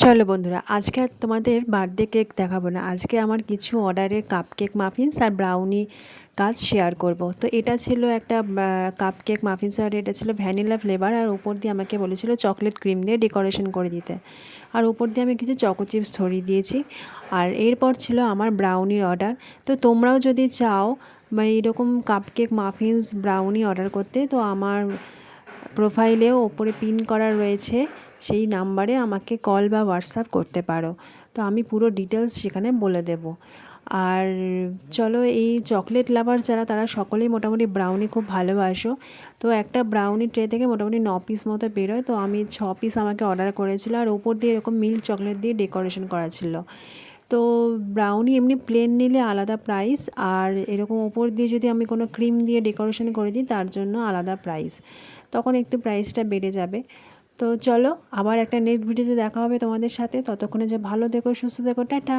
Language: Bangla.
চলো বন্ধুরা, আজকে আর তোমাদের বার্থডে কেক দেখাবো না। আজকে আমার কিছু অর্ডারের কাপকেক মাফিনস আর ব্রাউনি কাজ শেয়ার করব। তো এটা ছিল একটা কাপকেক মাফিনস, আর এটা ছিল ভ্যানিলা ফ্লেভার, আর উপর দিয়ে আমাকে বলেছিল চকলেট ক্রিম দিয়ে ডেকোরেশন করে দিতে, আর উপর দিয়ে আমি কিছু চকো চিপস ছড়িয়ে দিয়েছি। আর এরপর ছিল আমার ব্রাউনির অর্ডার। তো তোমরাও যদি চাও বা এইরকম কাপকেক মাফিনস ব্রাউনি অর্ডার করতে, তো আমার প্রোফাইলেও ওপরে পিন করা রয়েছে, সেই নাম্বারে আমাকে কল বা হোয়াটসঅ্যাপ করতে পারো। তো আমি পুরো ডিটেলস সেখানে বলে দেব। আর চলো, এই চকলেট লাভার যারা, তারা সকলেই মোটামুটি ব্রাউনি খুব ভালোবাসো। তো একটা ব্রাউনি ট্রে থেকে মোটামুটি 9 পিস মতো বেরোয়, তো আমি 6 পিস আমাকে অর্ডার করেছিল, আর ওপর দিয়ে এরকম মিল্ক চকলেট দিয়ে ডেকোরেশন করা ছিল। তো ব্রাউনি এমনি প্লেন নিলে আলাদা প্রাইস, আর এরকম ওপর দিয়ে যদি আমি কোনো ক্রিম দিয়ে ডেকোরেশন করে দিই তার জন্য আলাদা প্রাইস, তখন একটু প্রাইসটা বেড়ে যাবে। তো চলো, আবার একটা নেক্সট ভিডিওতে দেখা হবে তোমাদের সাথে। ততক্ষণে যে ভালো থেকো, সুস্থ থেকো, টাটা।